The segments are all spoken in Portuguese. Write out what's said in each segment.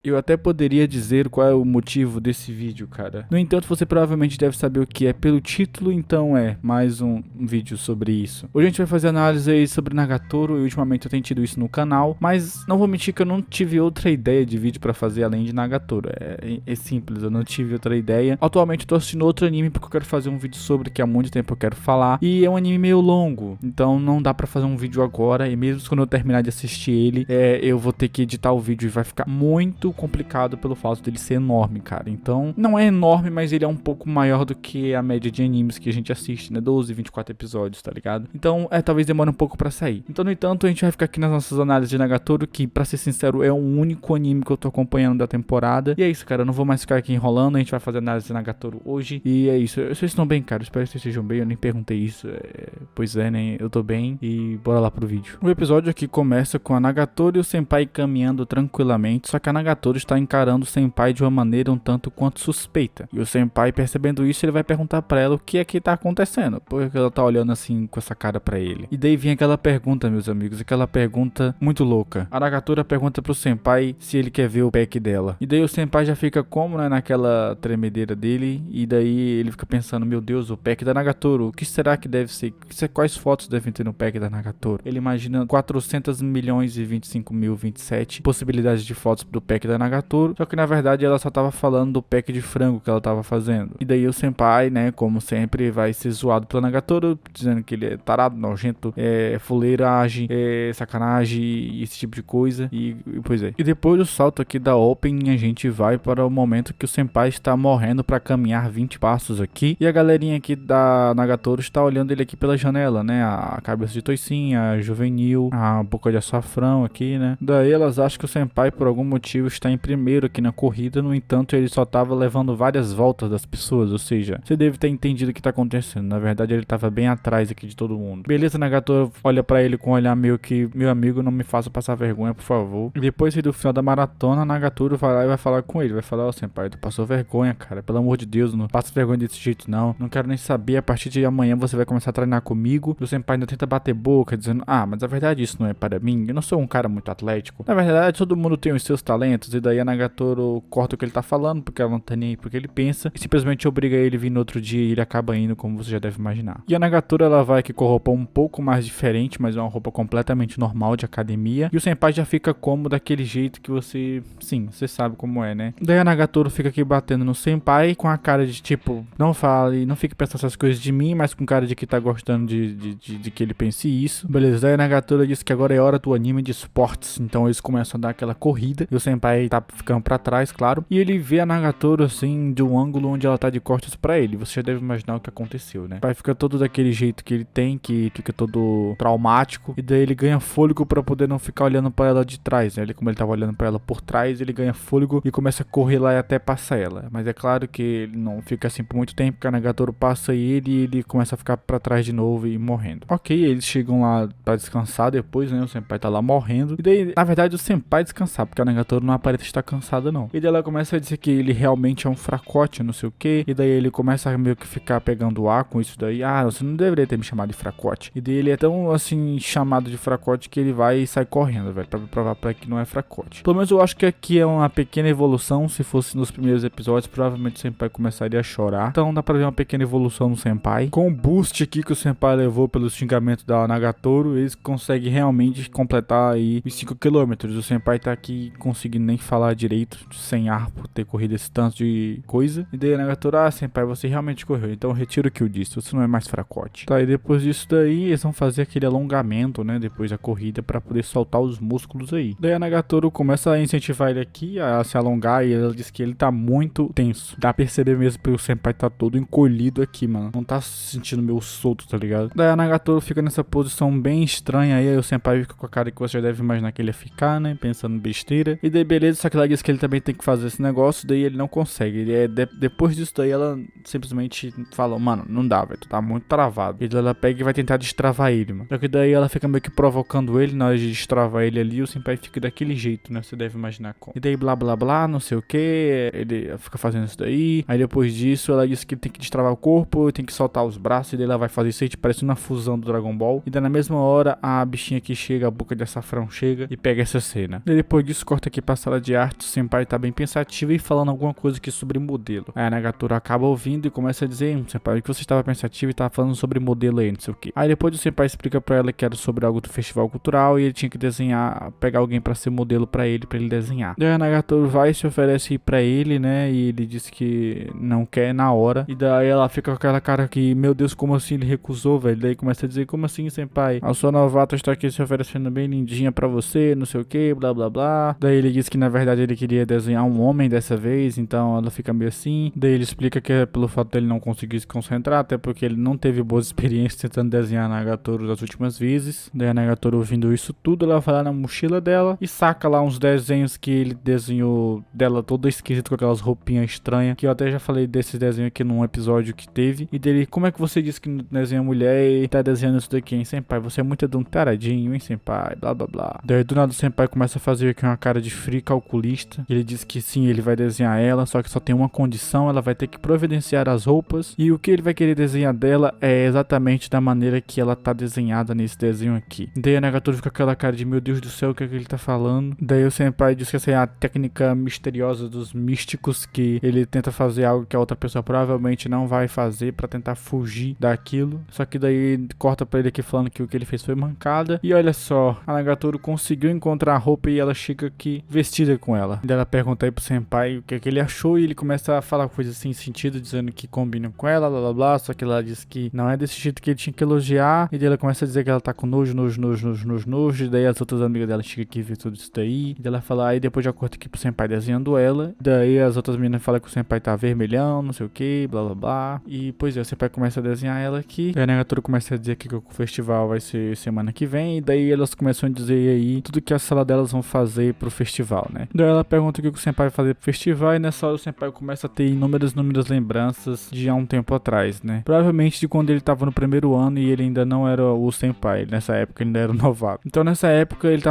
Eu até poderia dizer qual é o motivo desse vídeo, cara. No entanto, você provavelmente deve saber o que é pelo título, então é mais um vídeo sobre isso. Hoje a gente vai fazer análise aí sobre Nagatoro, e ultimamente eu tenho tido isso no canal, mas não vou mentir que eu não tive outra ideia de vídeo pra fazer além de Nagatoro. É simples, eu não tive outra ideia. Atualmente eu tô assistindo outro anime porque eu quero fazer um vídeo sobre, que há muito tempo eu quero falar, e é um anime meio longo, então não dá pra fazer um vídeo agora, e mesmo quando eu terminar de assistir ele, eu vou ter que editar o vídeo e vai ficar muito complicado pelo fato dele ser enorme, cara. Então, não é enorme, mas ele é um pouco maior do que a média de animes que a gente assiste, né? 12, 24 episódios, tá ligado? Então, talvez demore um pouco pra sair. Então, no entanto, a gente vai ficar aqui nas nossas análises de Nagatoro, que, pra ser sincero, é o único anime que eu tô acompanhando da temporada. E é isso, cara. Eu não vou mais ficar aqui enrolando. A gente vai fazer análise de Nagatoro hoje. E é isso. Vocês estão bem, cara. Eu espero que vocês estejam bem. Eu nem perguntei isso. Pois é, né? Eu tô bem. E bora lá pro vídeo. O episódio aqui começa com a Nagatoro e o Senpai caminhando tranquilamente. Só que a Nagatoro está encarando o Senpai de uma maneira um tanto quanto suspeita. E o Senpai, percebendo isso, ele vai perguntar pra ela o que é que tá acontecendo. Porque ela tá olhando assim com essa cara pra ele. E daí vem aquela pergunta, meus amigos. Aquela pergunta muito louca. A Nagatoro pergunta pro Senpai se ele quer ver o pack dela. E daí o Senpai já fica como, né, naquela tremedeira dele. E daí ele fica pensando, meu Deus, o pack da Nagatoro. O que será que deve ser? Quais fotos devem ter no pack da Nagatoro? Ele imagina 400 milhões e 25 mil 27 possibilidades de fotos do pack da Nagatoro. Só que na verdade ela só tava falando do pack de frango que ela tava fazendo. E daí o Senpai, né, como sempre, vai ser zoado pela Nagatoro, dizendo que ele é tarado, nojento, fuleiragem, sacanagem e esse tipo de coisa. E pois é. E depois do salto aqui da Open, a gente vai para o momento que o Senpai está morrendo para caminhar 20 passos aqui. E a galerinha aqui da Nagatoro está olhando ele aqui pela janela, né? A cabeça de toicinha, a juvenil, a boca de açafrão aqui, né? Daí elas acham que o Senpai, por algum motivo, está em primeiro aqui na corrida. No entanto, ele só estava levando várias voltas das pessoas. Ou seja, você deve ter entendido o que está acontecendo. Na verdade, ele estava bem atrás aqui de todo mundo. Beleza, Nagatoro olha para ele com um olhar meio que, meu amigo, não me faça passar vergonha, por favor. E depois do final da maratona, Nagatoro vai lá e vai falar com ele. Vai falar, Senpai, tu passou vergonha, cara. Pelo amor de Deus, não passa vergonha desse jeito, não. Não quero nem saber. A partir de amanhã você vai começar a treinar comigo. E o Senpai ainda tenta bater boca, dizendo, mas na verdade isso não é para mim. Eu não sou um cara muito atlético. Na verdade, todo mundo tem os seus talentos. E daí a Nagatoro corta o que ele tá falando, porque ela não tá nem aí porque ele pensa. E simplesmente obriga ele a vir no outro dia e ele acaba indo, como você já deve imaginar. E a Nagatoro, ela vai aqui com roupa um pouco mais diferente, mas é uma roupa completamente normal de academia. E o Senpai já fica como daquele jeito que você... Sim, você sabe como é, né? Daí a Nagatoro fica aqui batendo no Senpai com a cara de tipo, não fale, não fique pensando essas coisas de mim, mas com cara de que tá gostando de que ele pense isso. Beleza, daí a Nagatoro diz que agora é hora do anime de esportes. Então eles começam a dar aquela corrida. E o Senpai tá ficando pra trás, claro. E ele vê a Nagatoro assim, de um ângulo onde ela tá de costas pra ele. Você já deve imaginar o que aconteceu, né? O pai fica todo daquele jeito que ele tem, que fica todo traumático. E daí ele ganha fôlego pra poder não ficar olhando pra ela de trás, né? Como ele tava olhando pra ela por trás, ele ganha fôlego e começa a correr lá e até passa ela. Mas é claro que ele não fica assim por muito tempo, porque a Nagatoro passa ele e ele começa a ficar pra trás de novo e morrendo. Ok, eles chegam lá pra descansar depois, né? O Senpai tá lá morrendo. E daí, na verdade, o Senpai descansar, porque a Nagatoro não aparenta estar cansada, não. E daí ela começa a dizer que ele realmente é um fracote, não sei o que. E daí ele começa a meio que ficar pegando ar com isso daí. Você não deveria ter me chamado de fracote. E daí ele é tão, assim, chamado de fracote que ele vai e sai correndo, velho, pra provar pra que não é fracote. Pelo menos eu acho que aqui é uma pequena evolução. Se fosse nos primeiros episódios, provavelmente o Senpai começaria a chorar. Então dá pra ver uma pequena evolução no Senpai. Com o boost aqui que o Senpai levou pelo xingamento da Nagatoro, eles conseguem realmente completar aí os 5 km. O Senpai tá aqui conseguindo nem falar direito, sem ar, por ter corrido esse tanto de coisa. E daí a Nagatoro, Senpai, você realmente correu, então retiro o que eu disse, você não é mais fracote. Tá, e depois disso daí, eles vão fazer aquele alongamento, né, depois da corrida, pra poder soltar os músculos aí. Daí a Nagatoro começa a incentivar ele aqui a se alongar, e ela diz que ele tá muito tenso. Dá pra perceber mesmo que o Senpai tá todo encolhido aqui, mano. Não tá se sentindo meio solto, tá ligado? Daí a Nagatoro fica nessa posição bem estranha aí o Senpai fica com a cara que você já deve imaginar que ele ia ficar, né, pensando besteira. E daí beleza, só que ela diz que ele também tem que fazer esse negócio, daí ele não consegue. Ele depois disso daí ela simplesmente fala, mano, não dá, velho, tu tá muito travado. E daí ela pega e vai tentar destravar ele, mano. Só que daí ela fica meio que provocando ele na hora de destravar ele ali, o Senpai fica daquele jeito, né, você deve imaginar como. E daí blá blá blá, não sei o que, ele fica fazendo isso daí. Aí depois disso ela diz que tem que destravar o corpo, tem que soltar os braços, e daí ela vai fazer isso aí, parece uma fusão do Dragon Ball. E daí na mesma hora a bichinha que chega, a boca de açafrão chega e pega essa cena. E depois disso corta aqui pra sala sala de arte, o senpai tá bem pensativo e falando alguma coisa aqui sobre modelo. Aí a Nagatoro acaba ouvindo e começa a dizer: senpai, o que você estava pensativo e tava falando sobre modelo aí, não sei o que. Aí depois o senpai explica pra ela que era sobre algo do festival cultural e ele tinha que desenhar, pegar alguém pra ser modelo pra ele desenhar. Daí a Nagatoro vai e se oferece pra ele, né, e ele diz que não quer na hora. E daí ela fica com aquela cara que, meu Deus, como assim ele recusou, velho? Daí começa a dizer: como assim, senpai? A sua novata está aqui se oferecendo bem lindinha pra você, não sei o que, blá blá blá. Daí ele diz que na verdade ele queria desenhar um homem dessa vez, então ela fica meio assim. Daí ele explica que é pelo fato dele não conseguir se concentrar, até porque ele não teve boas experiências tentando desenhar a Nagatoro das últimas vezes. Daí a Nagatoro, ouvindo isso tudo, ela vai lá na mochila dela e saca lá uns desenhos que ele desenhou dela toda esquisita com aquelas roupinhas estranhas, que eu até já falei desses desenhos aqui num episódio que teve. E dele: como é que você disse que desenha mulher e tá desenhando isso daqui, hein, senpai? Você é muito de um taradinho, hein, senpai? Blá blá blá. Daí do nada o senpai começa a fazer aqui uma cara de frio calculista. Ele diz que sim, ele vai desenhar ela, só que só tem uma condição: ela vai ter que providenciar as roupas, e o que ele vai querer desenhar dela é exatamente da maneira que ela tá desenhada nesse desenho aqui. Daí a Nagatoro fica com aquela cara de: meu Deus do céu, o que é que ele tá falando? Daí o senpai diz que essa é a técnica misteriosa dos místicos, que ele tenta fazer algo que a outra pessoa provavelmente não vai fazer pra tentar fugir daquilo. Só que daí corta pra ele aqui falando que o que ele fez foi mancada. E olha só, a Nagatoro conseguiu encontrar a roupa e ela chega aqui vestida com ela. Daí ela pergunta aí pro senpai o que é que ele achou e ele começa a falar coisas sem sentido, dizendo que combina com ela, blá blá blá. Só que ela diz que não é desse jeito que ele tinha que elogiar. E daí ela começa a dizer que ela tá com nojo. E daí as outras amigas dela chegam aqui e vê tudo isso daí. E daí ela fala, aí depois já corta aqui pro senpai desenhando ela. Daí as outras meninas falam que o senpai tá vermelhão, não sei o que, blá blá blá. E pois é, o senpai começa a desenhar ela aqui. Daí a Nagatoro começa a dizer que o festival vai ser semana que vem. E daí elas começam a dizer aí tudo que a sala delas vão fazer pro festival, né? Daí ela pergunta o que o senpai vai fazer pro festival. E nessa hora o senpai começa a ter inúmeras lembranças de há um tempo atrás, né? Provavelmente de quando ele tava no primeiro ano e ele ainda não era o senpai. Nessa época ele ainda era o novato. Então nessa época ele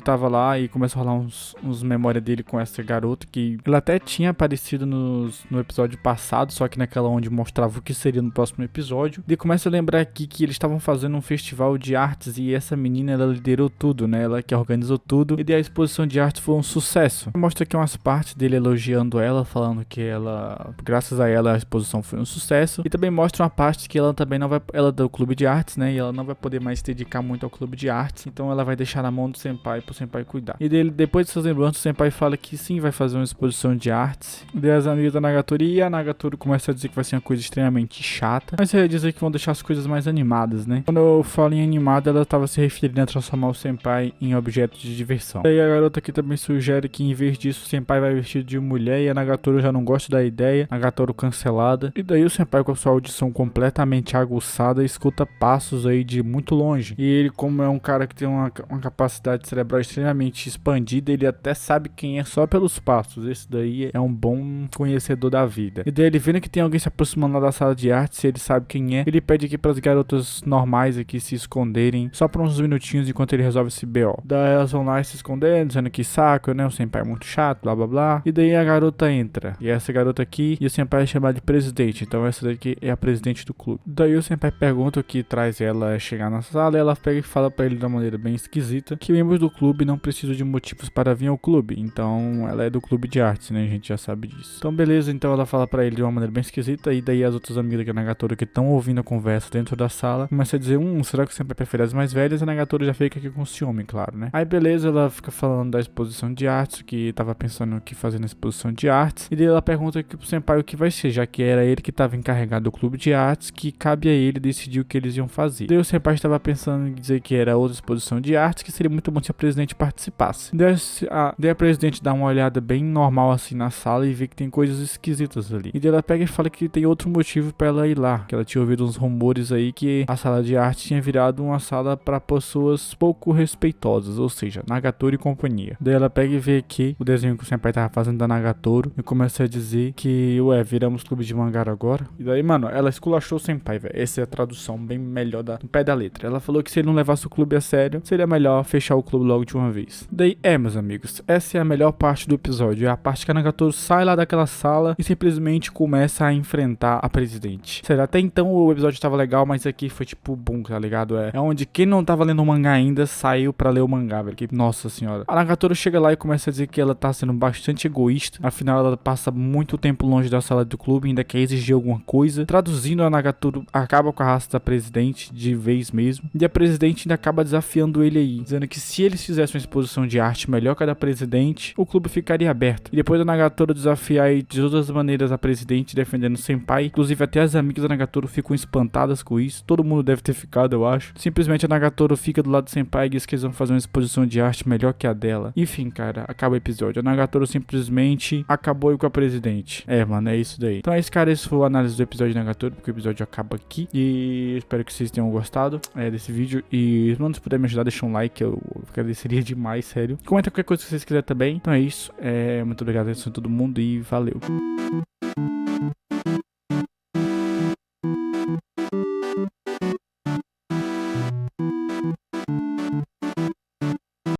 tava lá e começa a rolar uns memórias dele com essa garota, que ela até tinha aparecido no episódio passado, só que naquela onde mostrava o que seria no próximo episódio. E começa a lembrar aqui que eles estavam fazendo um festival de artes e essa menina, ela liderou tudo, né? Ela que organizou tudo. E daí a exposição de arte foi um sucesso. Mostra aqui umas partes dele elogiando ela, falando que ela, graças a ela, a exposição foi um sucesso. E também mostra uma parte que ela também não vai, ela é do clube de artes, né? E ela não vai poder mais se dedicar muito ao clube de artes. Então ela vai deixar na mão do senpai pro senpai cuidar. E dele, depois dessas lembranças, o senpai fala que sim, vai fazer uma exposição de artes. E daí as amigas da Nagatoro e a Nagatoro começa a dizer que vai ser uma coisa extremamente chata. Mas ia dizer que vão deixar as coisas mais animadas, né? Quando eu falo em animada, ela tava se referindo a transformar o senpai em objeto de diversão. E aí a garota aqui também sugere que em vez disso o senpai vai vestido de mulher e a Nagatoro já não gosta da ideia. Nagatoro cancelada. E daí o senpai, com a sua audição completamente aguçada, escuta passos aí de muito longe. E ele, como é um cara que tem uma capacidade cerebral extremamente expandida, ele até sabe quem é só pelos passos. Esse daí é um bom conhecedor da vida. E daí ele vendo que tem alguém se aproximando lá da sala de artes, ele sabe quem é. Ele pede aqui para as garotas normais aqui se esconderem só por uns minutinhos enquanto ele resolve esse BO. Daí elas vão lá se escondendo, dizendo que saco, né? O senpai é muito chato, blá blá blá. E daí a garota entra. E essa garota aqui, e o senpai é chamado de presidente. Então essa daqui é a presidente do clube. Daí o senpai pergunta o que traz ela a chegar na sala e ela pega e fala pra ele de uma maneira bem esquisita que membros do clube não precisam de motivos para vir ao clube. Então ela é do clube de artes, né? A gente já sabe disso. Então beleza, então ela fala pra ele de uma maneira bem esquisita. E daí as outras amigas da Nagatoro que estão ouvindo a conversa dentro da sala começam a dizer, será que o senpai prefere as mais velhas? A Nagatoro já fica aqui com ciúme, claro, né? Aí beleza, ela fica falando da exposição de artes, que tava pensando o que fazer na exposição de artes. E daí ela pergunta aqui pro senpai o que vai ser, já que era ele que tava encarregado do clube de artes, que cabe a ele decidir o que eles iam fazer. Daí o senpai estava pensando em dizer que era outra exposição de artes, que seria muito bom se a presidente participasse. Daí a presidente dá uma olhada bem normal assim na sala e vê que tem coisas esquisitas ali. E daí ela pega e fala que tem outro motivo pra ela ir lá, que ela tinha ouvido uns rumores aí que a sala de arte tinha virado uma sala pra pessoas pouco respeitosas, ou seja, Nagatoro e companhia. Daí ela pega e vê aqui o desenho que o senpai tava fazendo da Nagatoro e começa a dizer que, viramos clube de mangá agora. E daí, mano, ela esculachou o senpai, velho. Essa é a tradução bem melhor do pé da letra. Ela falou que se ele não levasse o clube a sério, seria melhor fechar o clube logo de uma vez. Daí, meus amigos, essa é a melhor parte do episódio. É a parte que a Nagatoro sai lá daquela sala e simplesmente começa a enfrentar a presidente. Sério, até então o episódio tava legal, mas aqui foi tipo boom, tá ligado? É onde quem não tava lendo o mangá ainda saiu pra ler o mangá, velho. Que, nossa senhora. A Nagatoro chega lá e começa a dizer que ela tá sendo bastante egoísta, afinal ela passa muito tempo longe da sala do clube, ainda quer exigir alguma coisa. Traduzindo, a Nagatoro acaba com a raça da presidente de vez mesmo, e a presidente ainda acaba desafiando ele aí, dizendo que se eles fizessem uma exposição de arte melhor que a da presidente, o clube ficaria aberto. E depois a Nagatoro desafiar aí de todas as maneiras a presidente, defendendo o senpai, inclusive até as amigas da Nagatoro ficam espantadas com isso, todo mundo deve ter ficado, eu acho. Simplesmente a Nagatoro fica do lado do senpai e diz que eles vão fazer uma exposição de arte melhor que a dela. Enfim, cara, acaba o episódio. A Nagatoro simplesmente acabou com a presidente. Mano, é isso daí. Então é isso, cara, esse foi a análise do episódio de Nagatoro, porque o episódio acaba aqui. E espero que vocês tenham gostado desse vídeo. E, mano, se puder me ajudar, deixa um like, eu agradeceria demais, sério. Comenta qualquer coisa que vocês quiserem também. Então é isso. Muito obrigado a todo mundo e valeu.